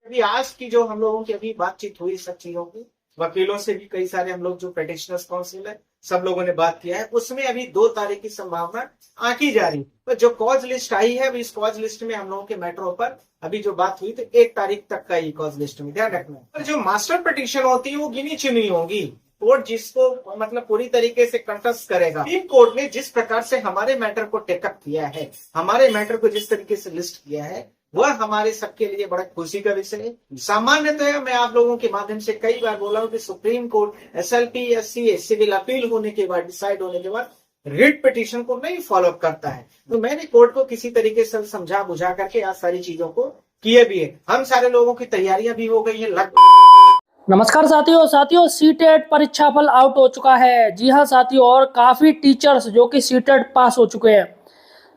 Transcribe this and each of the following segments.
अभी आज की जो हम लोगों की अभी बातचीत हुई सब चीजों की, वकीलों से भी कई सारे हम लोग जो पिटिशनर्स काउंसिल है सब लोगों ने बात किया है, उसमें अभी 2 तारीख की संभावना आंकी जा रही है। तो जो कॉज लिस्ट आई है अभी इस कॉज लिस्ट में हम लोगों के मैटरों पर अभी जो बात हुई तो 1 तारीख तक का ये कॉज लिस्ट में ध्यान रखना है। जो मास्टर पिटिशन होती है वो गिनी चुनी होगी, कोर्ट जिसको मतलब पूरी तरीके से कंटेस्ट करेगा। सुप्रीम कोर्ट ने जिस प्रकार से हमारे मैटर को टेकअप किया है, हमारे मैटर को जिस तरीके से लिस्ट किया है, वह हमारे सबके लिए बड़ा खुशी का विषय है। सामान्यतः मैं आप लोगों के माध्यम से कई बार बोला हूं कि सुप्रीम कोर्ट एसएलपी या सीए सिविल अपील होने के बाद, डिसाइड होने के बाद रिट पिटीशन को नहीं फॉलो अप करता है। तो मैंने कोर्ट को किसी तरीके से समझा बुझा करके आज सारी चीजों को किए भी है। हम सारे लोगों की तैयारियां भी हो गई है लगभग। नमस्कार साथियों सीटेट परीक्षा फल आउट हो चुका है। जी हाँ साथियों, और काफ़ी टीचर्स जो कि सीटेट पास हो चुके हैं।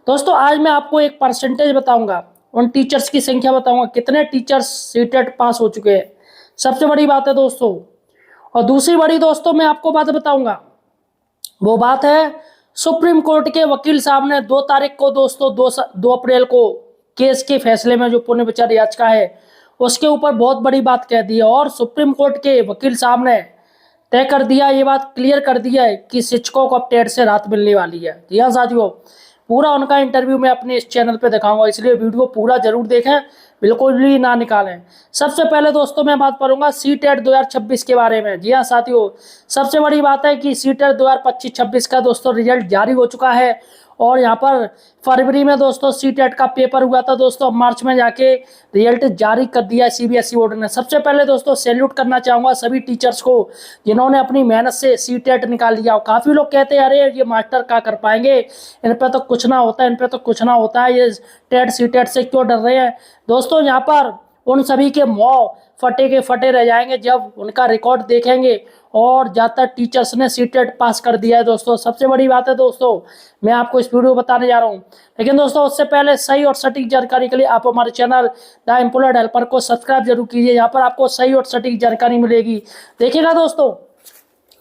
दोस्तों आज मैं आपको एक परसेंटेज बताऊंगा, उन टीचर्स की संख्या बताऊंगा कितने टीचर्स सीटेट पास हो चुके हैं। सबसे बड़ी बात है दोस्तों। और दूसरी बड़ी दोस्तों मैं आपको बात बताऊंगा, वो बात है सुप्रीम कोर्ट के वकील साहब ने 2 तारीख को दोस्तों 2 अप्रैल को केस के फैसले में जो पुनर्विचार याचिका है उसके ऊपर बहुत बड़ी बात कह दी है। और सुप्रीम कोर्ट के वकील साहब ने तय कर दिया, ये बात क्लियर कर दिया है कि शिक्षकों को अब टेट से राहत मिलने वाली है। जी हाँ साथियों, पूरा उनका इंटरव्यू मैं अपने इस चैनल पे दिखाऊंगा, इसलिए वीडियो पूरा जरूर देखें, बिल्कुल भी ना निकालें। सबसे पहले दोस्तों मैं बात करूंगा सीटेट 2026 के बारे में। जी हाँ साथियों, सबसे बड़ी बात है कि सीटेट 2025-26 का दोस्तों रिजल्ट जारी हो चुका है। और यहाँ पर फरवरी में दोस्तों सीटेट का पेपर हुआ था दोस्तों, मार्च में जाके रिजल्ट जारी कर दिया है सीबीएसई बोर्ड ने। सबसे पहले दोस्तों सैल्यूट करना चाहूँगा सभी टीचर्स को जिन्होंने अपनी मेहनत से सीटेट निकाल लिया। और काफ़ी लोग कहते हैं अरे ये मास्टर क्या कर पाएंगे, इन पर तो कुछ ना होता है, इन पर तो कुछ ना होता है, ये टेट सीटेट से क्यों डर रहे हैं। दोस्तों यहाँ पर उन सभी के मुँह फटे के फटे रह जाएंगे जब उनका रिकॉर्ड देखेंगे। और ज़्यादातर टीचर्स ने सीटेट पास कर दिया है दोस्तों। सबसे बड़ी बात है दोस्तों, मैं आपको इस वीडियो बताने जा रहा हूँ। लेकिन दोस्तों उससे पहले सही और सटीक जानकारी के लिए आप हमारे चैनल द एम्प्लॉयड हेल्पर को सब्सक्राइब जरूर कीजिए। यहाँ पर आपको सही और सटीक जानकारी मिलेगी। देखिएगा दोस्तों,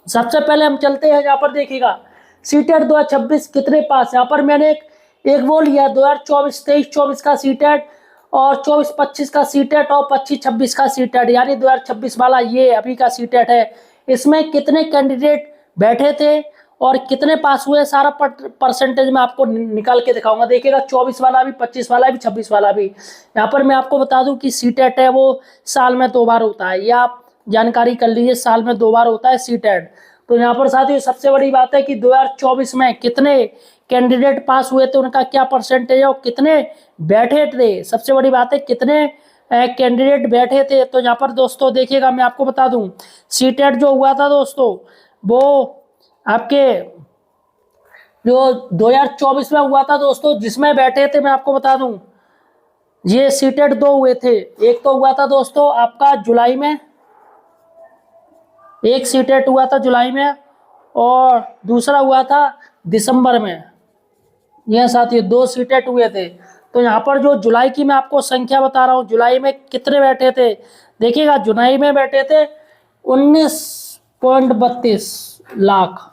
सबसे पहले हम चलते हैं, यहाँ पर देखिएगा सीटेट 2026 कितने पास। यहाँ पर मैंने एक वो लिया 2024-23-24 का सीटेट और 24-25 का सीटेट और 25-26 का सीटेट, यानी 2026 वाला ये अभी का सीटेट है। इसमें कितने कैंडिडेट बैठे थे और कितने पास हुए, सारा परसेंटेज मैं आपको निकाल के दिखाऊंगा। देखिएगा 24 वाला भी, 25 वाला भी, 26 वाला भी। यहाँ पर मैं आपको बता दूं कि सीटेट है वो साल में 2 बार होता है, ये आप जानकारी कर लीजिए, साल में 2 बार होता है सीटेट। तो यहाँ पर साथियों सबसे बड़ी बात है कि 2024 में कितने कैंडिडेट पास हुए थे, उनका क्या परसेंटेज है और कितने बैठे थे। सबसे बड़ी बात है कितने कैंडिडेट बैठे थे। तो यहाँ पर दोस्तों देखिएगा मैं आपको बता दूं, सीटेट जो हुआ था दोस्तों वो आपके जो 2024 में हुआ था दोस्तों, जिसमें बैठे थे मैं आपको बता दूं, ये सीटेट 2 हुए थे। एक तो हुआ था दोस्तों आपका जुलाई में, एक सीटेट हुआ था जुलाई में और दूसरा हुआ था दिसंबर में। यह साथियों 2 सीटेट हुए थे। तो यहाँ पर जो जुलाई की मैं आपको संख्या बता रहा हूँ, जुलाई में कितने बैठे थे। देखिएगा जुलाई में बैठे थे 19.32 लाख,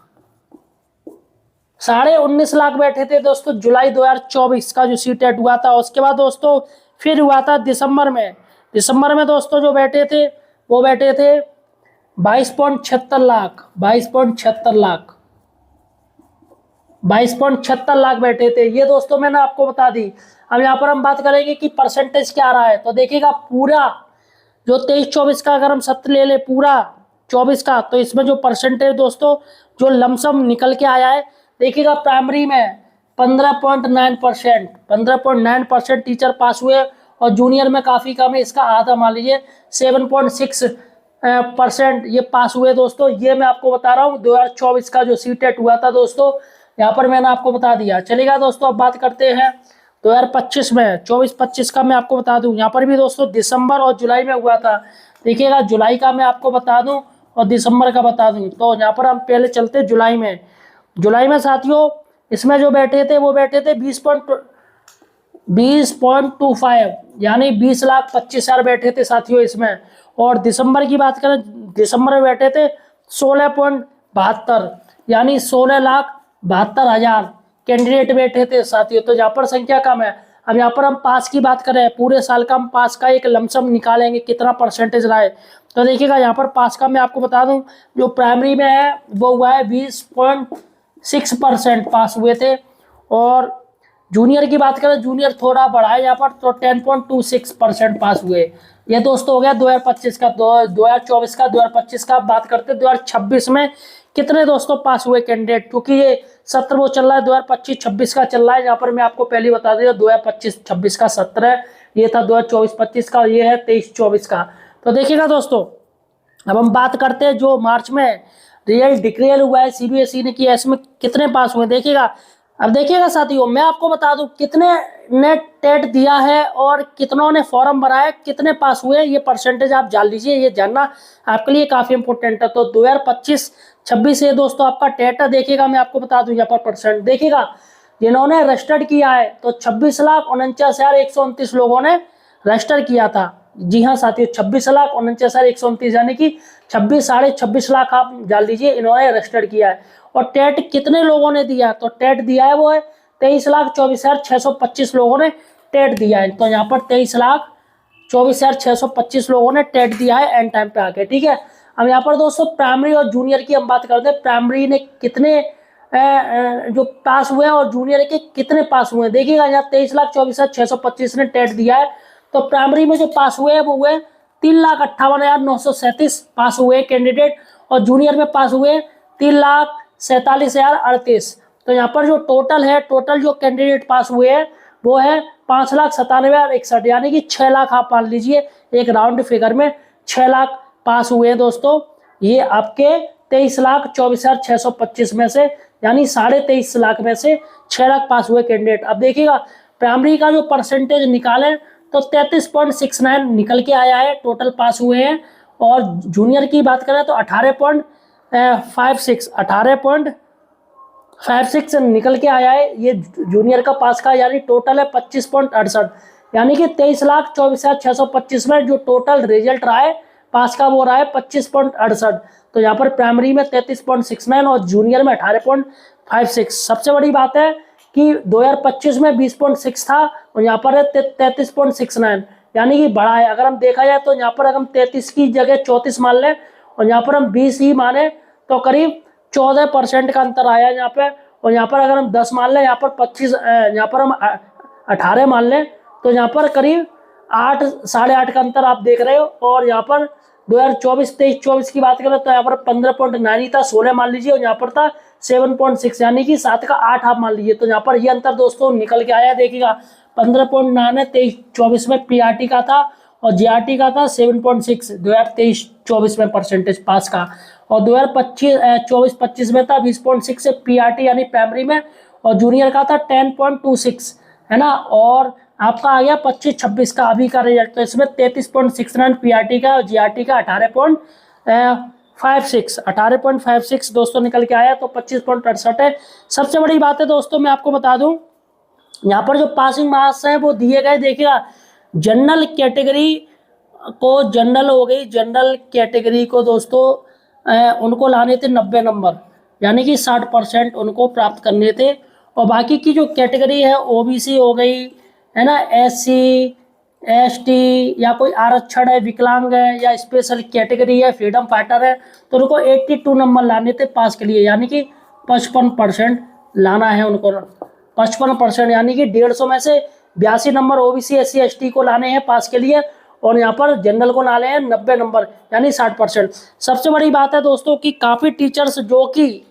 19.5 लाख बैठे थे दोस्तों जुलाई 2024 का जो सीटेट हुआ था। उसके बाद दोस्तों फिर हुआ था दिसंबर में। दिसंबर में दोस्तों जो बैठे थे वो बैठे थे 22.76 लाख, 22.76 लाख, 22.76 लाख बैठे थे। ये दोस्तों मैंने आपको बता दी। अब यहाँ पर हम बात करेंगे कि परसेंटेज क्या रहा है। तो देखिएगा पूरा जो 23-24 का अगर हम सत्र ले ले पूरा 24 का, तो इसमें जो परसेंटेज दोस्तों जो लमसम निकल के आया है, देखिएगा प्राइमरी में 15.9%, 15.9% टीचर पास हुए और जूनियर में काफ़ी कम है, इसका आधा मान लीजिए 7.6% ये पास हुए दोस्तों। ये मैं आपको बता रहा हूँ 2024 का जो सीटेट हुआ था दोस्तों, यहाँ पर मैंने आपको बता दिया। चलेगा दोस्तों, अब बात करते हैं 2025 में, 24-25 का मैं आपको बता दूं। यहाँ पर भी दोस्तों दिसंबर और जुलाई में हुआ था। देखिएगा जुलाई का मैं आपको बता दूं और दिसंबर का बता दूं। तो यहाँ पर हम पहले चलते जुलाई में। जुलाई में साथियों इसमें जो बैठे थे वो बैठे थे 20.25, यानी 20,25,000 बैठे थे साथियों इसमें। और दिसंबर की बात करें, दिसंबर में बैठे थे 16.72, यानी 16,72,000 कैंडिडेट बैठे थे साथियों। तो यहाँ पर संख्या कम है। अब यहाँ पर हम पास की बात करें, पूरे साल का हम पास का एक लमसम निकालेंगे कितना परसेंटेज रहा है। तो देखिएगा यहाँ पर पास का मैं आपको बता दूं, जो प्राइमरी में है वो हुआ है 20.6% पास हुए थे। और जूनियर की बात करें, जूनियर थोड़ा बढ़ा है यहाँ पर, तो 10.26% पास हुए। ये दोस्तों हो गया 2025 का। 2024 का 2025 का बात करते हैं। 2026 में कितने दोस्तों पास हुए कैंडिडेट, क्योंकि ये सत्र वो चल रहा है 2025-26 का चल रहा है। यहाँ पर मैं आपको पहले बता दिया 2025-26 का सत्र है, ये था 2024-25 का, ये है 23-24 का। तो देखिएगा दोस्तों, अब हम बात करते हैं जो मार्च में रियल डिक्लेयर हुआ है सीबीएसई ने किया, इसमें कितने पास हुए देखिएगा। अब देखिएगा साथियों, मैं आपको बता दूं कितने ने टेट दिया है और कितनों ने फॉर्म भरा है, कितने पास हुए, ये परसेंटेज आप जान लीजिए, ये जानना आपके लिए काफी इंपॉर्टेंट है। तो 2025-26 ये दोस्तों आपका टेट है। देखिएगा मैं आपको बता दूं यहाँ पर परसेंट देखिएगा, जिन्होंने रजिस्टर्ड किया है तो 26,49,129 लोगों ने रजिस्टर किया था। जी हाँ साथियों, 26,49,129 यानी कि 26-26.5 लाख आप जान लीजिए इन्होंने रजिस्टर किया है। और टेट कितने लोगों ने दिया, तो टेट दिया है वो है 23,24,625 लोगों ने टेट दिया है। तो यहाँ पर 23,24,625 लोगों ने टेट दिया है एंड टाइम पे आके, ठीक है। अब यहाँ पर दोस्तों प्राइमरी और जूनियर की हम बात करते हैं, प्राइमरी ने कितने जो पास हुए हैं और जूनियर के कितने पास हुए हैं। देखिएगा यहाँ 23,24,625 ने टेट दिया है, तो प्राइमरी में जो पास हुए हैं वो हुए 3,58,937 पास हुए कैंडिडेट, और जूनियर में पास हुए 3,47,038। तो यहाँ पर जो टोटल है, टोटल जो कैंडिडेट पास हुए हैं वो है 5,97,061, यानी कि 6 लाख आप मान लीजिए, एक राउंड फिगर में 6 लाख पास हुए हैं दोस्तों। ये आपके 23,24,625 में से, यानी 23.5 लाख में से 6 लाख पास हुए कैंडिडेट। अब देखिएगा प्राइमरी का जो परसेंटेज निकाले तो 33.69 निकल के आया है, टोटल पास हुए हैं। और जूनियर की बात करें तो 18.56 निकल के आया है ये जूनियर का पास का, यानी टोटल है 25.68, यानी कि 23,24,625 में जो टोटल रिजल्ट रहा है पास का वो रहा है 25.68। तो यहाँ पर प्राइमरी में 33.69 और जूनियर में 18.56। सबसे बड़ी बात है कि 2025 में 20.6 था और यहाँ पर है 33.69, यानी कि बढ़ा है। अगर हम देखा जाए तो यहाँ पर अगर हम 33 की जगह 34 मान लें और यहाँ पर हम 20 ही माने तो करीब 14% का अंतर आया यहाँ पे। और यहाँ पर अगर हम 10 मान लें, यहाँ पर 25, यहाँ पर हम 18 मान लें तो यहाँ पर करीब 8 साढ़े 8 का अंतर आप देख रहे हो। और यहाँ पर 2024-23-24 की बात करें तो यहाँ पर 15.9 था, 16 मान लीजिए, और यहाँ पर था 7.6, यानी कि 7 का 8 आप मान लीजिए। तो यहाँ पर ये अंतर दोस्तों निकल के आया, देखिएगा 15.9 है 23-24 में पीआरटी का था और जीआरटी का था 7.6 2023-24 में परसेंटेज पास का। और 2025-24-25 में था 20.6 पीआरटी यानी प्राइमरी में, और जूनियर का था 10.26, है ना। और आपका आ गया 25-26 का अभी का रिजल्ट, तो इसमें 33.69 पीआरटी का और जीआरटी का 18.56 दोस्तों निकल के आया, तो 25.68 है। सबसे बड़ी बात है दोस्तों, मैं आपको बता दूं यहाँ पर जो पासिंग मार्क्स हैं वो दिए गए, देखिएगा जनरल कैटेगरी को, जनरल हो गई, जनरल कैटेगरी को दोस्तों उनको लाने थे 90 नंबर, यानी कि 60% उनको प्राप्त करने थे। और बाकी की जो कैटेगरी है ओबीसी हो गई, है ना, एससी एसटी या कोई आरक्षण है, विकलांग है या स्पेशल कैटेगरी है, फ्रीडम फाइटर है, तो उनको 82 नंबर लाने थे पास के लिए, यानी कि 55% लाना है उनको, 55%, यानी कि 150 में से 82 नंबर ओबीसी एससी एसटी को लाने हैं पास के लिए, और यहाँ पर जनरल को लाने हैं 90 नंबर यानी 60%। सबसे बड़ी बात है दोस्तों कि काफ़ी टीचर्स, जो कि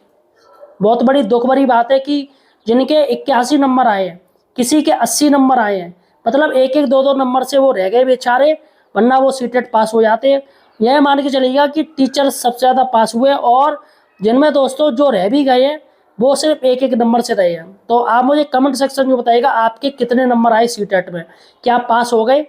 बहुत बड़ी दुख भरी बात है कि जिनके 81 नंबर आए हैं, किसी के 80 नंबर आए हैं, मतलब एक एक दो दो नंबर से वो रह गए बेचारे, वरना वो सीटेट पास हो जाते हैं। यह मान के चलिएगा कि टीचर्स सबसे ज़्यादा पास हुए, और जिनमें दोस्तों जो रह भी गए हैं वो सिर्फ एक एक नंबर से रहे हैं। तो आप मुझे कमेंट सेक्शन में बताइएगा आपके कितने नंबर आए सीटेट में, क्या आप पास हो गए,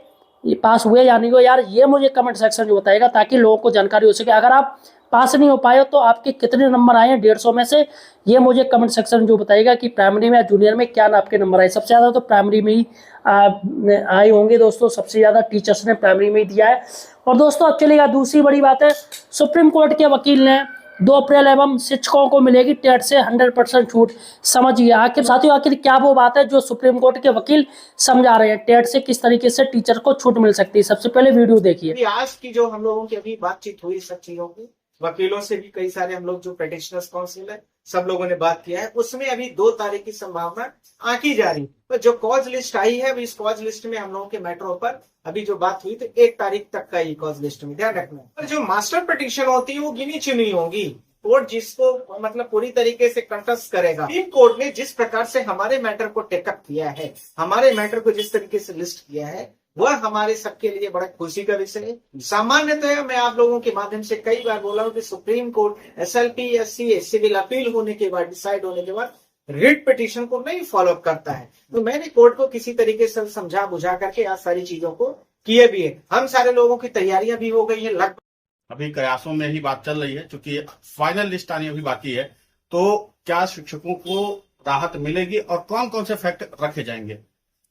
पास हुए या नहीं हुए, यार ये मुझे कमेंट सेक्शन में बताइएगा ताकि लोगों को जानकारी हो सके। अगर आप पास नहीं हो पाए तो आपके कितने नंबर आए हैं 150 में से, ये मुझे कमेंट सेक्शन में जो बताइएगा कि प्राइमरी में या जूनियर में क्या आपके नंबर आए। सबसे ज़्यादा तो प्राइमरी में ही आए होंगे दोस्तों, सबसे ज़्यादा टीचर्स ने प्राइमरी में ही दिया है। और दोस्तों अब चलिएगा दूसरी बड़ी बात है, सुप्रीम कोर्ट के वकील ने 2 अप्रैल एवं शिक्षकों को मिलेगी टेट से 100% छूट। समझिए आखिर साथियों, आखिर क्या वो बात है जो सुप्रीम कोर्ट के वकील समझा रहे हैं, टेट से किस तरीके से टीचर को छूट मिल सकती है। सबसे पहले वीडियो देखिए। अभी आज की जो हम लोगों की अभी बातचीत हुई सब चीजों की, वकीलों से भी कई सारे हम लोग जो पेटिशनर्स काउंसिल है सब लोगों ने बात किया है, उसमें अभी 2 तारीख की संभावना आंकी जा रही है। पर जो कॉज लिस्ट आई है, अभी इस कॉज लिस्ट में हम लोगों के मैटरों पर अभी जो बात हुई तो 1 तारीख तक का ये कॉज लिस्ट में ध्यान रखना है। पर जो मास्टर पिटीशन होती है वो गिनी चुनी होगी। कोर्ट जिसको मतलब पूरी तरीके से कंटेस्ट करेगा। सुप्रीम कोर्ट ने जिस प्रकार से हमारे मैटर को टेकअप किया है, हमारे मैटर को जिस तरीके से लिस्ट किया है, वह हमारे सबके लिए बड़ा खुशी का विषय है। सामान्यतः मैं आप लोगों के माध्यम से कई बार बोला हूं कि सुप्रीम कोर्ट एसएलपी या सीए सिविल अपील होने के बाद, डिसाइड होने के बाद रिट पिटीशन को नहीं फॉलो अप करता है। तो मैंने कोर्ट को किसी तरीके से समझा बुझा करके आज सारी चीजों को किए भी है। हम सारे लोगों की तैयारियां भी हो गई है, लगभग अभी कयासों में ही बात चल रही है, क्योंकि फाइनल लिस्ट आनी अभी बाकी है। तो क्या शिक्षकों को राहत मिलेगी और कौन कौन से फैक्ट रखे जाएंगे?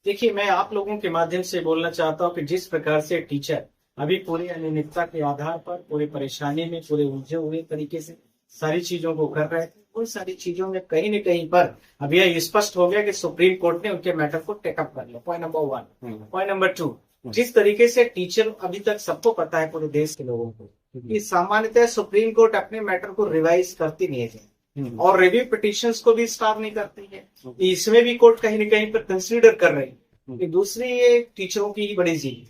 देखिए, मैं आप लोगों के माध्यम से बोलना चाहता हूं कि जिस प्रकार से टीचर अभी पूरी अनियमितता के आधार पर, पूरी परेशानी में, पूरे उलझे हुए तरीके से सारी चीजों को कर रहे थे, उन सारी चीजों में कहीं न कहीं पर अभी यह स्पष्ट हो गया कि सुप्रीम कोर्ट ने उनके मैटर को टेकअप कर लिया। Point number 1। पॉइंट नंबर 2, जिस तरीके से टीचर अभी तक सबको पता है, पूरे देश के लोगों को, कि सामान्यतः सुप्रीम कोर्ट अपने मैटर को रिवाइज करती नहीं है और रिव्यू पिटीशंस को भी स्टार नहीं करती है। इसमें भी कोर्ट कहीं न कहीं पर कंसीडर कर रही है। दूसरी, ये टीचरों की ही बड़ी जीत।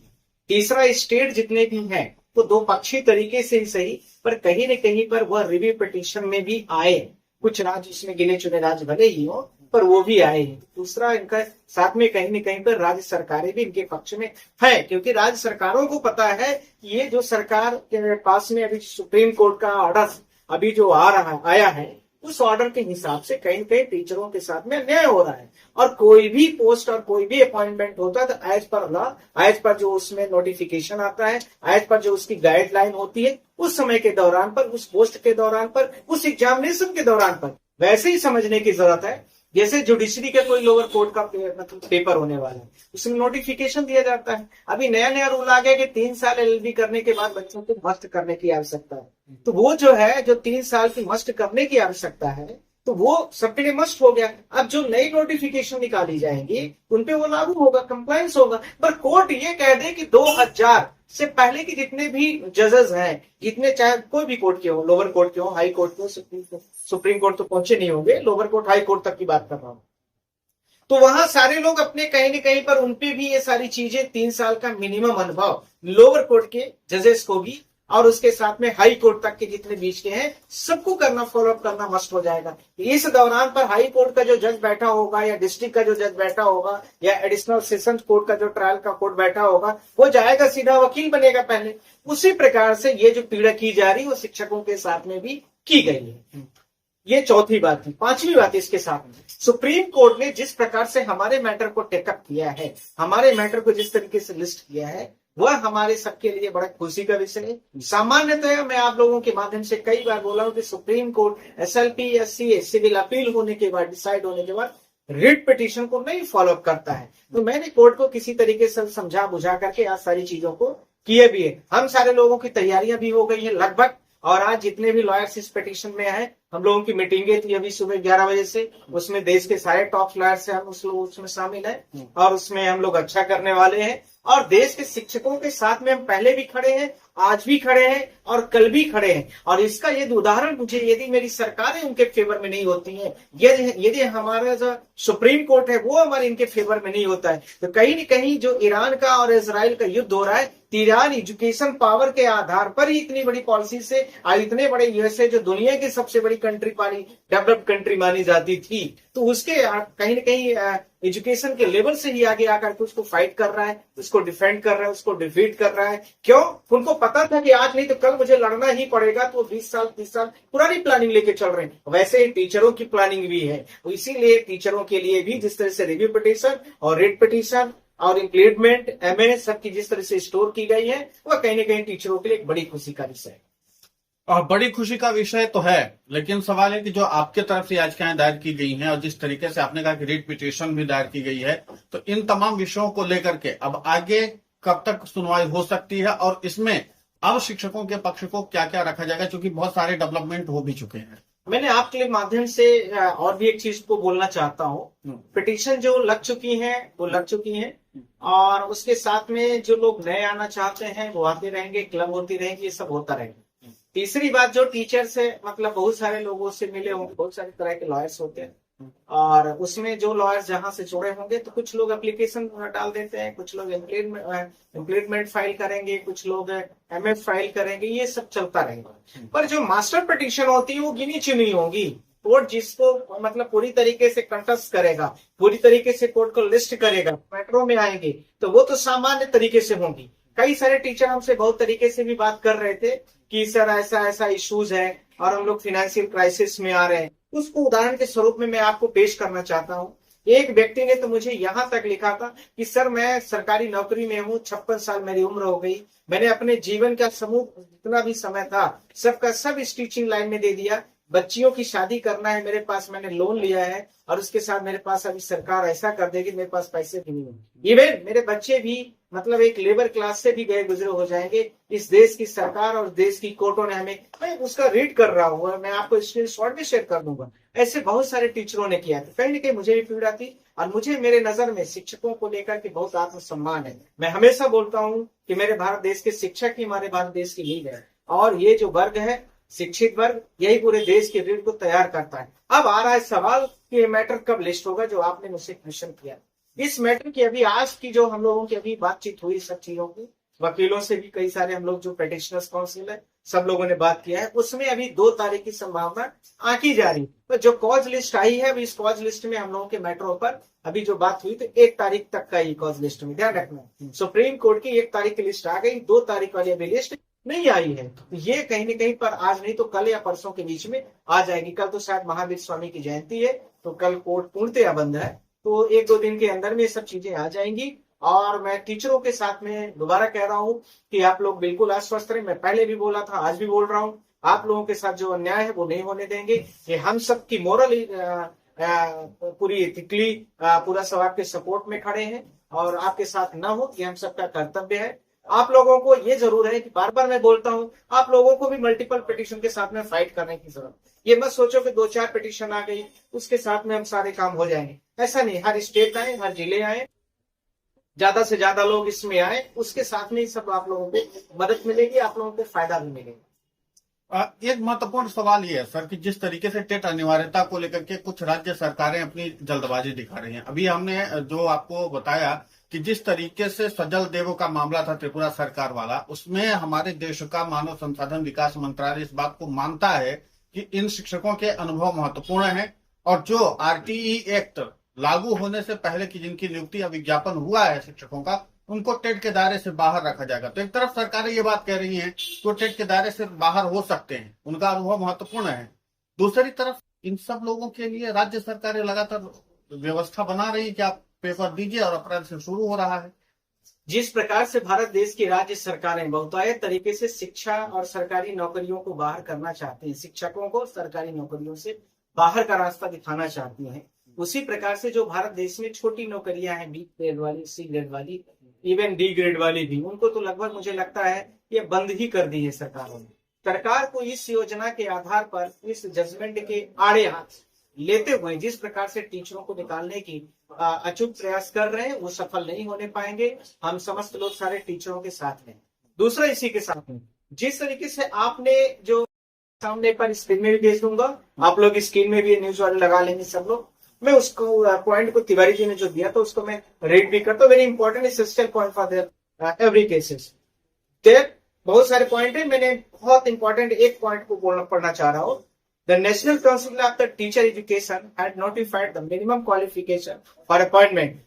तीसरा, स्टेट जितने भी हैं वो 2 पक्षी तरीके से ही सही, पर कहीं न कहीं पर वह रिव्यू पिटीशन में भी आए। कुछ राज्य इसमें गिने चुने राज्य भले ही हो, पर वो भी आए हैं। दूसरा, इनका साथ में कहीं न कहीं पर राज्य सरकारें भी इनके पक्ष में है, क्योंकि राज्य सरकारों को पता है कि ये जो सरकार के पास में अभी सुप्रीम कोर्ट का ऑर्डर अभी जो आया है, उस ऑर्डर के हिसाब से कहीं न कहीं टीचरों के साथ में अन्याय हो रहा है। और कोई भी पोस्ट और कोई भी अपॉइंटमेंट होता है तो as per law, as per जो उसमें नोटिफिकेशन आता है, एज पर जो उसकी गाइडलाइन होती है, उस समय के दौरान पर, उस पोस्ट के दौरान पर, उस एग्जामिनेशन के दौरान पर वैसे ही समझने की जरूरत है जैसे जुडिशरी का कोई लोअर कोर्ट का मतलब पेपर होने वाला है, उसमें नोटिफिकेशन दिया जाता है। अभी नया नया रूल आ गया कि 3 साल एलएलबी करने के बाद बच्चों को मस्ट करने की आवश्यकता है। तो वो जो है, जो 3 साल की मस्ट करने की आवश्यकता है, तो वो सबके लिए मस्ट हो गया। अब जो नई नोटिफिकेशन निकाली जाएंगी उनपे वो लागू होगा, कंप्लायंस होगा। पर कोर्ट ये कह दे कि 2000 से पहले के जितने भी जजेस हैं, जितने चाहे कोई भी कोर्ट के हो, लोअर कोर्ट के हो, हाई कोर्ट के हो, सुप्रीम कोर्ट तो पहुंचे नहीं होंगे, लोअर कोर्ट हाई कोर्ट तक की बात कर रहा हूं, तो वहां सारे लोग अपने कहीं न कहीं पर उनपे भी ये सारी चीजें 3 साल का मिनिमम अनुभव, लोअर कोर्ट के जजेस को भी और उसके साथ में हाई कोर्ट तक के जितने बीच के हैं सबको करना, फॉलो अप करना मस्ट हो जाएगा। इस दौरान पर हाई कोर्ट का जो जज बैठा होगा, या डिस्ट्रिक्ट का जो जज बैठा होगा, या एडिशनल सेशंस कोर्ट का जो ट्रायल का कोर्ट बैठा होगा, वो जाएगा सीधा वकील बनेगा पहले। उसी प्रकार से ये जो पीड़ा की जा रही है वो शिक्षकों के साथ में भी की गई है। ये चौथी बात थी। 5वीं बात इसके साथ में, सुप्रीम कोर्ट ने जिस प्रकार से हमारे मैटर को टेकअप किया है, हमारे मैटर को जिस तरीके से लिस्ट किया है, वह हमारे सबके लिए बड़ा खुशी का विषय है। सामान्यतः मैं आप लोगों के माध्यम से कई बार बोला हूं कि सुप्रीम कोर्ट एसएलपी या सीए सिविल अपील होने के बाद, डिसाइड होने के बाद रिट पिटीशन को नहीं फॉलो अप करता है। तो मैंने कोर्ट को किसी तरीके से समझा बुझा करके आज सारी चीजों को किए भी है। हम सारे लोगों की तैयारियां भी हो गई है लगभग, और आज जितने भी लॉयर्स इस पिटीशन में आए, हम लोगों की मीटिंगें थी अभी सुबह 11 बजे से, उसमें देश के सारे टॉप लॉयर्स हैं, हम उसमें शामिल हैं और उसमें हम लोग अच्छा करने वाले हैं। और देश के शिक्षकों के साथ में हम पहले भी खड़े हैं, आज भी खड़े हैं और कल भी खड़े हैं। और इसका यदि उदाहरण मुझे, यदि मेरी सरकारें उनके फेवर में नहीं होती हैं, यदि हमारा जो सुप्रीम कोर्ट है वो हमारे इनके फेवर में नहीं होता है, तो कहीं न कहीं जो ईरान का और इजराइल का युद्ध हो रहा है, ईरान एजुकेशन पावर के आधार पर ही इतनी बड़ी पॉलिसी से और इतने बड़े यूएसए जो दुनिया की सबसे बड़ी कंट्री डेवलप्ड कंट्री मानी जाती थी, तो उसके कहीं न कहीं एजुकेशन के लेवल से ही आगे आकर के उसको फाइट कर रहा है, उसको डिफेंड कर रहा है, उसको डिफीट कर रहा है। क्यों? उनको पता था कि आज नहीं तो कल मुझे लड़ना ही पड़ेगा, तो 20 साल 30 साल पुरानी प्लानिंग लेके चल रहे हैं। वैसे ही टीचरों की प्लानिंग भी है, इसीलिए टीचरों के लिए भी जिस तरह से रिव्यू पिटीशन और रिट पिटीशन और इंप्लीमेंट एमए सबकी जिस तरह से स्टोर की गई है, वह कहीं न कहीं टीचरों के लिए एक बड़ी खुशी का विषय है। और बड़ी खुशी का विषय तो है, लेकिन सवाल है कि जो आपके तरफ से याचिकाएं दायर की गई हैं और जिस तरीके से आपने कहा कि रिट पिटीशन भी दायर की गई है, तो इन तमाम विषयों को लेकर के अब आगे कब तक सुनवाई हो सकती है और इसमें अब शिक्षकों के पक्ष को क्या क्या रखा जाएगा, क्योंकि बहुत सारे डेवलपमेंट हो भी चुके हैं। मैंने आपके लिए माध्यम से और भी एक चीज को बोलना चाहता हूँ। पिटीशन जो लग चुकी है वो लग चुकी है, और उसके साथ में जो लोग नए आना चाहते हैं वो आते रहेंगे, क्लब होती रहेंगी, ये सब होता रहेगा। तीसरी बात, जो टीचर्स है, मतलब बहुत सारे लोगों से मिले होंगे, बहुत सारे तरह के लॉयर्स होते हैं, और उसमें जो लॉयर्स जहां से जुड़े होंगे, तो कुछ लोग एप्लीकेशन डाल देते हैं, कुछ लोग इम्प्लीमेंट फाइल करेंगे, कुछ लोग एमएफ फाइल करेंगे, ये सब चलता रहेगा। पर जो मास्टर पिटीशन होती है वो गिनी चुनी होगी। कोर्ट जिसको मतलब पूरी तरीके से कंटेस्ट करेगा, पूरी तरीके से कोर्ट को लिस्ट करेगा, मैटरों में आएंगे, तो वो तो सामान्य तरीके से होंगी। कई सारे टीचर हमसे बहुत तरीके से भी बात कर रहे थे कि सर ऐसा ऐसा इश्यूज है और हम लोग फाइनेंशियल क्राइसिस में आ रहे हैं। उसको उदाहरण के स्वरूप में मैं आपको पेश करना चाहता हूँ। एक व्यक्ति ने तो मुझे यहाँ तक लिखा था कि सर मैं सरकारी नौकरी में हूँ, 56 साल मेरी उम्र हो गई, मैंने अपने जीवन का समूह जितना भी समय था सबका सब इस टीचिंग लाइन में दे दिया, बच्चियों की शादी करना है मेरे पास, मैंने लोन लिया है, और उसके साथ मेरे पास अभी सरकार ऐसा कर देगी मेरे पास पैसे भी नहीं होंगे। इवन मेरे बच्चे भी मतलब एक लेबर क्लास से भी गए गुजरे हो जाएंगे। इस देश की सरकार और देश की कोर्टों ने हमें, मैं उसका रीड कर रहा हूँ, मैं आपको स्क्रीनशॉट भी शेयर कर दूंगा। ऐसे बहुत सारे टीचरों ने किया था। कहीं ना कहीं मुझे भी पीड़ा थी, और मुझे मेरे नजर में शिक्षकों को लेकर के बहुत आत्मसम्मान है। मैं हमेशा बोलता हूँ कि मेरे भारत देश के शिक्षक ही हमारे भारत देश की लीड है, और ये जो वर्ग है, शिक्षित वर्ग, यही पूरे देश के रीढ़ को तैयार करता है। अब आ रहा है सवाल कि ये मैटर कब लिस्ट होगा, जो आपने मुझसे क्वेश्चन किया। इस मैटर की अभी आज की जो हम लोगों की अभी बातचीत हुई सब चीजों की, वकीलों से भी कई सारे हम लोग जो पेटिशनर्स काउंसिल है सब लोगों ने बात किया है, उसमें अभी 2 तारीख की संभावना आंकी जा रही है। तो जो कॉज लिस्ट आई है, अभी इस कॉज लिस्ट में हम लोगों के मैटरों पर अभी जो बात हुई, तो 1 तारीख तक का ये कॉज लिस्ट में ध्यान रखना। सुप्रीम कोर्ट की 1 तारीख की लिस्ट आ गई, 2 तारीख वाली अभी लिस्ट नहीं आई है। तो ये कहीं न कहीं पर आज नहीं तो कल या परसों के बीच में आ जाएगी। कल तो शायद महावीर स्वामी की जयंती है, तो कल कोर्ट पूर्णतया बंद है, तो 1-2 दिन के अंदर में ये सब चीजें आ जाएंगी। और मैं टीचरों के साथ में दोबारा कह रहा हूं कि आप लोग बिल्कुल आश्वस्त रहे। मैं पहले भी बोला था, आज भी बोल रहा हूं, आप लोगों के साथ जो अन्याय है वो नहीं होने देंगे। ये हम सब की मोरल पूरी इथिकली पूरा सब आपके सपोर्ट में खड़े हैं, और आपके साथ ना हो ये हम सबका कर्तव्य है। आप लोगों को ये जरूर है कि बार बार मैं बोलता हूं, आप लोगों को भी मल्टीपल पिटीशन के साथ में फाइट करने की जरूरत। ये मत सोचो कि 2-4 पिटीशन आ गई उसके साथ में हम सारे काम हो जाएंगे, ऐसा नहीं। हर स्टेट आए, हर जिले आए, ज्यादा से ज्यादा लोग इसमें आए, उसके साथ में सब आप लोगों को मदद मिलेगी, आप लोगों को फायदा भी मिलेगा। एक महत्वपूर्ण सवाल ये है सर कि जिस तरीके से टेट अनिवार्यता को लेकर के कुछ राज्य सरकारें अपनी जल्दबाजी दिखा रही हैं। अभी हमने जो आपको बताया कि जिस तरीके से सजल देव का मामला था त्रिपुरा सरकार वाला, उसमें हमारे देश का मानव संसाधन विकास मंत्रालय इस बात को मानता है कि इन शिक्षकों के अनुभव महत्वपूर्ण है, और जो आरटीई एक्ट लागू होने से पहले की जिनकी नियुक्ति या विज्ञापन हुआ है शिक्षकों का, उनको टेट के दायरे से बाहर रखा जाएगा। तो एक तरफ सरकारें ये बात कह रही हैं कि वो टेट के दायरे से बाहर हो सकते हैं, उनका अनुभव महत्वपूर्ण है। दूसरी तरफ इन सब लोगों के लिए राज्य सरकारें लगातार व्यवस्था बना रही है कि आप पेपर दीजिए, और अप्रैल से शुरू हो रहा है। जिस प्रकार से भारत देश की राज्य सरकारें बहुतायत तरीके से शिक्षा और सरकारी नौकरियों को बाहर करना चाहती हैं, शिक्षकों को सरकारी नौकरियों से बाहर का रास्ता दिखाना चाहती हैं, उसी प्रकार से जो भारत देश में छोटी नौकरियां हैं, बी ग्रेड वाली, सी ग्रेड वाली, इवन डी ग्रेड वाली भी, उनको तो लगभग मुझे लगता है ये बंद ही कर दी है सरकारों ने। सरकार को इस योजना के आधार पर, इस जजमेंट के आड़े हाथ लेते हुए जिस प्रकार से टीचरों को निकालने की अचूक प्रयास कर रहे हैं, वो सफल नहीं होने पाएंगे। हम समस्त लोग सारे टीचरों के साथ हैं। दूसरा इसी के साथ में जिस तरीके से आपने जो सामने पर स्क्रीन में भी भेज दूंगा, आप लोग स्क्रीन में भी न्यूज वाले लगा लेंगे सब लोग। मैं उसको पॉइंट को तिवारी जी ने जो दिया था उसको मैं रीड भी करता हूँ। Very important essential point for their every cases. बहुत सारे पॉइंट है, मैंने बहुत इंपॉर्टेंट एक पॉइंट को पढ़ना चाह रहा हूँ। The National Council of the Teacher Education had notified the minimum qualification for appointment.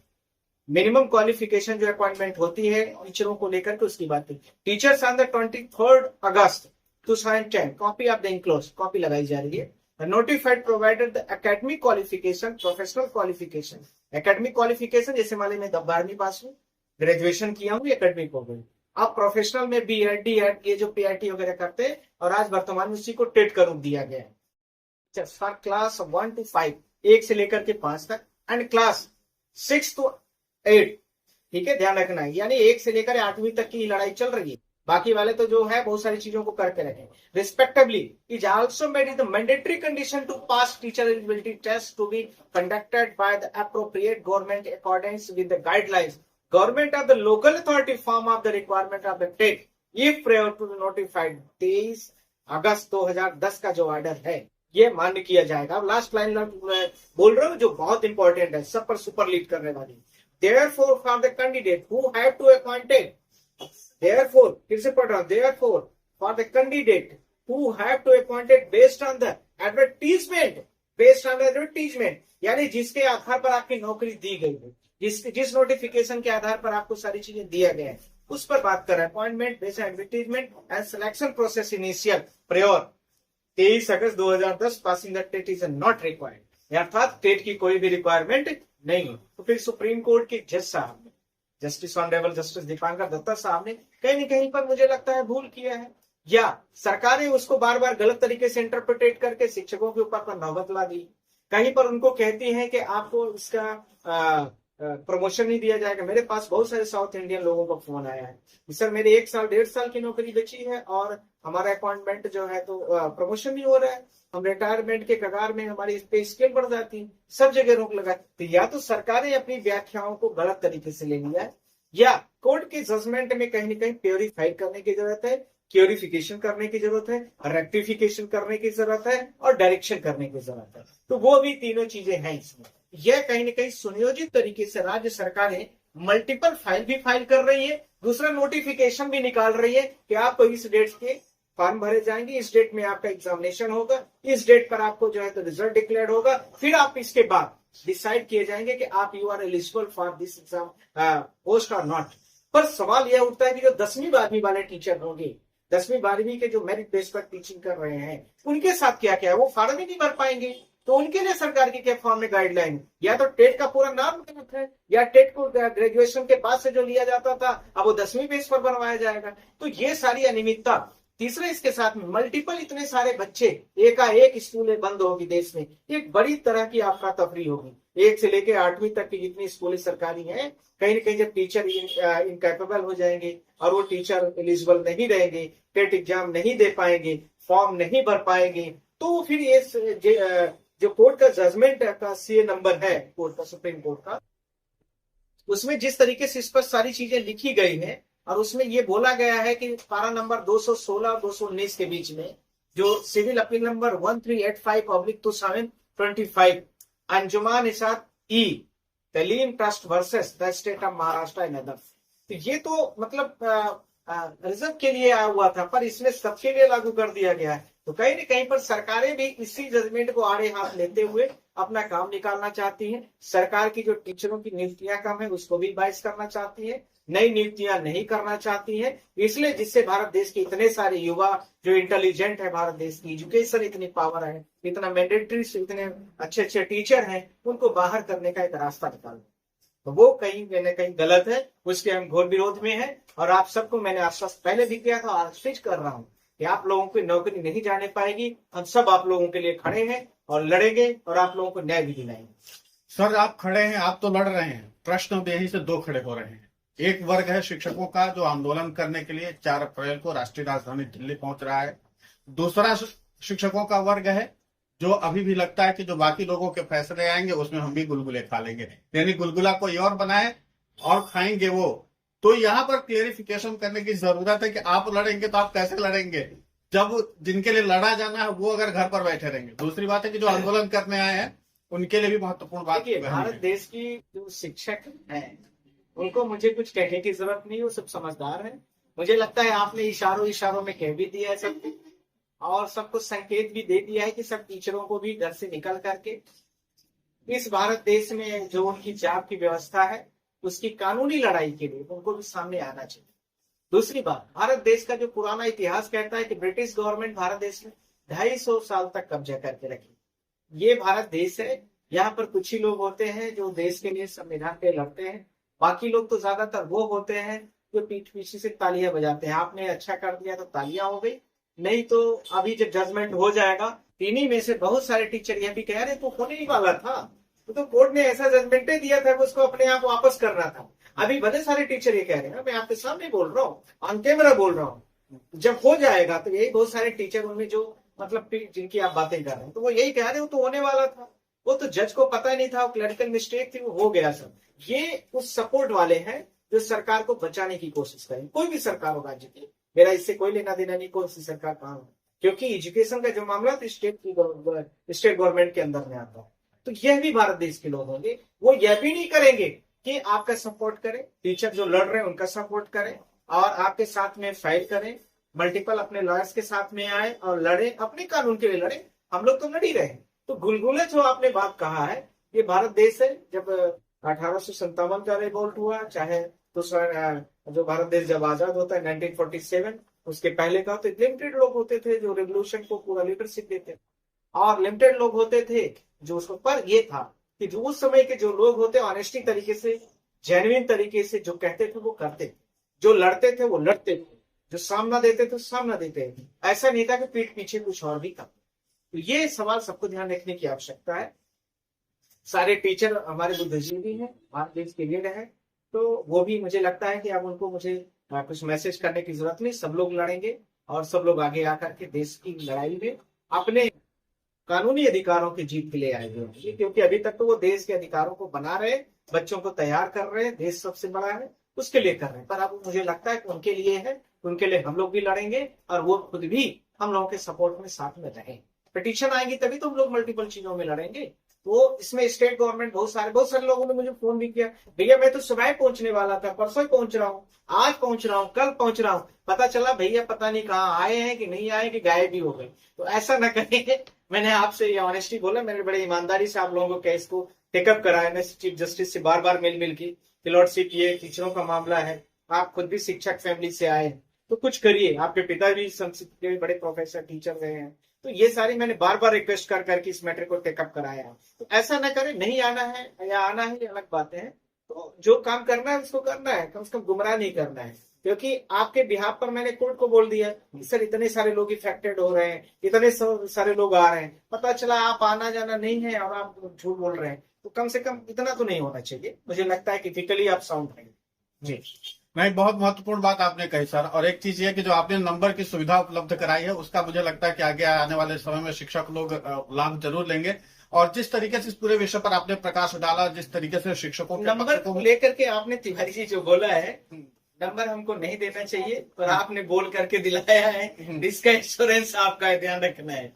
Minimum qualification जो अपॉइंटमेंट होती है टीचरों को लेकर के, उसकी बात है। Teachers on the 23rd August 2010 copy of the enclose copy लगाई जा रही है। Notified provided the academic qualification, professional qualification. Academic qualification जैसे मान ली मैं 12वीं पास हूँ, ग्रेजुएशन किया हूँ, एकेडमिक हो गई। अब प्रोफेशनल में B.Ed, D.Ed ये जो PIT वगैरह करते हैं, और आज वर्तमान में उसी को टेट का रूप दिया गया है। फॉर क्लास 1 to 5, 1 से लेकर के 5 तक, एंड क्लास 6 to 8, ठीक है, ध्यान रखना है। यानी 1 से लेकर 8वीं तक की लड़ाई चल रही है। बाकी वाले तो जो है बहुत सारी चीजों को करके रखें। Respectively is also made the mandatory condition to pass teacher eligibility test to be conducted by the appropriate government according with the guidelines government of the local authority form of the requirement of the TET if prior to notified 23 अगस्त 2010 का जो order है ये मान्य किया जाएगा। अब last line बोल रहा हूँ जो बहुत इंपॉर्टेंट है, सब पर सुपर लीड करने वाली। Therefore, for the candidate who have to appointed, therefore, फिर से पढ़ रहा हूँ, therefore, for the candidate who have to appointed based on the advertisement, यानी जिसके आधार पर आपकी नौकरी दी गई है, जिस नोटिफिकेशन के आधार पर आपको सारी चीजें दिया गया है, उस पर बात कर रहा है। Appointment based advertisement and selection process initial prior 23 अगस्त 2010 passing the TET is not required, अर्थात टेट की कोई भी रिक्वायरमेंट नहीं। तो फिर सुप्रीम कोर्ट के जज साहब ने, justice honourable justice Dipankar Datta साहब ने कहीं न कहीं पर मुझे लगता है भूल किया है, या सरकारें उसको बार बार गलत तरीके से इंटरप्रिटेट करके शिक्षकों के ऊपर नौबत ला दी। कहीं पर उनको कहती हैं कि आपको इसका प्रमोशन नहीं दिया जाएगा। मेरे पास बहुत सारे साउथ इंडियन लोगों का फोन आया है, सर मेरे 1 साल 1.5 साल की नौकरी बची है और हमारा अपॉइंटमेंट जो है तो प्रमोशन नहीं हो रहा है, हम रिटायरमेंट के कगार में, हमारी पे स्केल बढ़ जाती है, सब जगह रोक लगा। तो या तो सरकारें अपनी व्याख्याओं को गलत तरीके से ले लिया है, या कोर्ट के जजमेंट में कहीं न कहीं प्योरीफाई करने की जरूरत है, क्योरिफिकेशन करने की जरूरत है, रेक्टिफिकेशन करने की जरूरत है और डायरेक्शन करने की जरूरत है। तो वो भी तीनों चीजें हैं इसमें। यह कहीं न कहीं सुनियोजित तरीके से राज्य सरकारें मल्टीपल फाइल भी फाइल कर रही है, दूसरा नोटिफिकेशन भी निकाल रही है कि आपको इस डेट के फॉर्म भरे जाएंगे, इस डेट में आपका एग्जामिनेशन होगा, इस डेट पर आपको जो है तो रिजल्ट डिक्लेयर होगा, फिर आप इसके बाद डिसाइड किए जाएंगे कि आप you are eligible for this exam post और नॉट। पर सवाल यह उठता है कि जो 10वीं 12वीं वाले टीचर होंगे, 10वीं 12वीं के जो मेरिट बेस पर टीचिंग कर रहे हैं, उनके साथ क्या क्या है, वो फॉर्म ही नहीं भर पाएंगे। तो उनके लिए सरकार की क्या फॉर्म में गाइडलाइन, या तो टेट का पूरा नाम गलत है, या टेट को ग्रेजुएशन के बाद से जो लिया जाता था अब वो 10वीं बेस पर बनवाया जाएगा। तो ये सारी अनियमितता। तीसरा, इसके साथ में मल्टीपल इतने सारे बच्चे एकाएक स्कूलें बंद होगी देश में, एक बड़ी तरह की अफरा तफरी होगी। 1 से लेकर 8वीं तक की जितनी स्कूलें सरकारी हैं, कहीं न कहीं जब टीचर इनकैपेबल हो जाएंगे और वो टीचर एलिजिबल नहीं रहेंगे, टेट एग्जाम नहीं दे पाएंगे, फॉर्म नहीं भर पाएंगे, तो फिर ये जो कोर्ट का जजमेंट का सीए नंबर है कोर्ट का, सुप्रीम कोर्ट का, उसमें जिस तरीके से इस पर सारी चीजें लिखी गई हैं और उसमें ये बोला गया है कि पारा नंबर 216 और 219 के बीच में जो civil appeal number 1385/2025 Anjuman Ishaat e Taleem trust versus the state of Maharashtra and others, तो ये तो मतलब रिजर्व के लिए आया हुआ था, पर इसमें सबके लिए लागू कर दिया गया है। तो कहीं न कहीं पर सरकारें भी इसी जजमेंट को आड़े हाथ लेते हुए अपना काम निकालना चाहती हैं। सरकार की जो टीचरों की नियुक्तियां कम है उसको भी बाइस करना चाहती है, नई नियुक्तियां नहीं करना चाहती है, इसलिए जिससे भारत देश के इतने सारे युवा जो इंटेलिजेंट है, भारत देश की एजुकेशन इतनी पावर है, इतना मैंडेटरी, इतने अच्छे अच्छे टीचर हैं, उनको बाहर करने का एक रास्ता निकालना, तो वो कहीं न कहीं गलत है, उसके हम घोर विरोध में है। और आप सबको मैंने आश्वस्त पहले भी किया था, आज फिर कर रहा हूँ कि आप लोगों की नौकरी नहीं जाने पाएगी। हम सब आप लोगों के लिए खड़े हैं और लड़ेंगे और आप लोगों को न्याय भी दिलाएंगे। सर आप खड़े हैं, आप तो लड़ रहे हैं, प्रश्न यही से 2 खड़े हो रहे हैं। एक वर्ग है शिक्षकों का जो आंदोलन करने के लिए 4 अप्रैल को राष्ट्रीय राजधानी दिल्ली पहुंच रहा है, दूसरा शिक्षकों का वर्ग है जो अभी भी लगता है कि जो बाकी लोगों के फैसले आएंगे उसमें हम भी गुलगुले खा लेंगे, यानी गुलगुला कोई और बनाए और खाएंगे वो। तो यहाँ पर क्लियरिफिकेशन करने की जरूरत है कि आप लड़ेंगे तो आप कैसे लड़ेंगे जब जिनके लिए लड़ा जाना है वो अगर घर पर बैठे रहेंगे। दूसरी बात है कि जो आंदोलन करने आए हैं उनके लिए भी महत्वपूर्ण बात है। भारत देश की जो शिक्षक हैं उनको मुझे कुछ कहने की जरूरत नहीं, वो सब समझदार है। मुझे लगता है आपने इशारों में कह भी दिया है सबको, और सबको संकेत भी दे दिया है कि सब टीचरों को भी घर से निकल करके इस भारत देश में जो उनकी जॉब की व्यवस्था है उसकी कानूनी लड़ाई के लिए उनको भी सामने आना चाहिए। दूसरी बात, भारत देश का जो पुराना इतिहास कहता है कि ब्रिटिश गवर्नमेंट भारत देश में 250 साल तक कब्जा करके रखी। ये भारत देश है, यहाँ पर कुछ ही लोग होते हैं जो देश के लिए संविधान पे लड़ते हैं, बाकी लोग तो ज्यादातर वो होते हैं जो पीठ पीछे से तालियां बजाते हैं। आपने अच्छा कर दिया तो तालियां हो गई, नहीं तो अभी जब जजमेंट हो जाएगा, इन्हीं में से बहुत सारे टीचर यह भी कह रहे तो होने ही वाला था, तो कोर्ट ने ऐसा जजमेंट दिया था कि उसको अपने आप वापस करना था। अभी भले सारे टीचर ये कह रहे हैं, मैं आपके सामने बोल रहा हूँ, ऑन कैमरा बोल रहा हूँ, जब हो जाएगा तो यही बहुत सारे टीचर उनमें जो मतलब जिनकी आप बातें कर रहे हैं, तो वो यही कह रहे हैं वो तो होने वाला था, वो तो जज को पता नहीं था, वो क्लरिकल मिस्टेक थी, वो हो गया सब। ये उस सपोर्ट वाले हैं जो सरकार को बचाने की कोशिश करें, कोई भी सरकार हो राज्य की, मेरा इससे कोई लेना देना नहीं कौन सी सरकार कहाँ हो, क्योंकि एजुकेशन का जो मामला तो स्टेट गवर्नमेंट के अंदर में आता है। तो यह भी भारत देश के लोग होंगे, वो यह भी नहीं करेंगे कि आपका सपोर्ट करें, टीचर जो लड़ रहे हैं उनका सपोर्ट करें और आपके साथ में फाइल करें, मल्टीपल अपने लॉयर्स के साथ में आए और लड़े, अपने कानून के लिए लड़े। हम लोग तो लड़ ही रहे हैं। तो गुलगुले जो आपने बात कहा है, ये भारत देश है। जब 1857 का रिवोल्ट हुआ, चाहे तो जो भारत देश जब आजाद होता है 1947, उसके पहले का, तो लिमिटेड लोग होते थे जो रेवोल्यूशन को पूरा लीडरशिप देते, और लिमिटेड लोग होते थे जो उसको। पर ये था कि जो उस समय के जो लोग होते, ऑनेस्टी तरीके से, जेन्युइन तरीके से जो कहते थे वो करते थे, जो लड़ते थे वो लड़ते थे, जो सामना देते थे सामना देते थे। ऐसा नहीं था कि पीठ पीछे कुछ और भी करते। तो ये सवाल सबको ध्यान रखने की आवश्यकता है। सारे टीचर हमारे बुद्धिजीवी हैं, भारत देश के लीड है, तो वो भी मुझे लगता है कि अब उनको मुझे कुछ मैसेज करने की जरूरत नहीं। सब लोग लड़ेंगे और सब लोग आगे आकर के देश की लड़ाई में अपने कानूनी अधिकारों की जीत के लिए आएंगे, क्योंकि अभी तक तो वो देश के अधिकारों को बना रहे, बच्चों को तैयार कर रहे हैं, देश सबसे बड़ा है उसके लिए कर रहे हैं। पर अब मुझे लगता है कि उनके लिए है, उनके लिए हम लोग भी लड़ेंगे और वो खुद भी हम लोगों के सपोर्ट में साथ में रहें। पिटीशन आएगी तभी तो हम लोग मल्टीपल चीजों में लड़ेंगे। तो इसमें स्टेट गवर्नमेंट बहुत सारे लोगों ने मुझे फोन भी किया, भैया मैं तो सुबह पहुंचने वाला था, परसों ही पहुंच रहा हूँ, आज पहुंच रहा हूँ, कल पहुंच रहा हूँ, पता चला भैया पता नहीं कहाँ आए हैं कि नहीं आए कि गायब भी हो गए। तो ऐसा न करें। मैंने आपसे ये ऑनेस्टी बोला, मैंने बड़े ईमानदारी से आप लोगों को केस को टेकअप कराया। मैं चीफ जस्टिस से बार बार मिल की लॉर्डशिप, ये टीचरों का मामला है, आप खुद भी शिक्षक फैमिली से आए, तो कुछ करिए। आपके पिता भी संस्कृत के बड़े प्रोफेसर टीचर रहे हैं, तो ये सारी मैंने बार बार रिक्वेस्ट कर करके इस मैटर को टेकअप कराया है। तो ऐसा ना करें, नहीं आना है या आना है अलग बातें हैं, तो जो काम करना है उसको करना है, कम से कम गुमराह नहीं करना है। क्योंकि आपके बिहाफ पर मैंने कोर्ट को बोल दिया सर इतने सारे लोग इफेक्टेड हो रहे हैं, इतने सारे लोग आ रहे हैं, पता चला आप आना जाना नहीं है और आप झूठ बोल रहे हैं, तो कम से कम इतना तो नहीं होना चाहिए। मुझे लगता है कि फिजिकली आप साउंड हैं जी। नहीं, बहुत महत्वपूर्ण बात आपने कही सर। और एक चीज ये कि जो आपने नंबर की सुविधा उपलब्ध कराई है, उसका मुझे लगता है कि आगे आने वाले समय में शिक्षक लोग लाभ जरूर लेंगे। और जिस तरीके से इस पूरे विषय पर आपने प्रकाश डाला, जिस तरीके से शिक्षकों के नंबर को लेकर के आपने तिवारी जी जो बोला है, नंबर हमको नहीं देना चाहिए, पर आपने बोल करके दिलाया है, इसका इंश्योरेंस आपका ध्यान रखना है।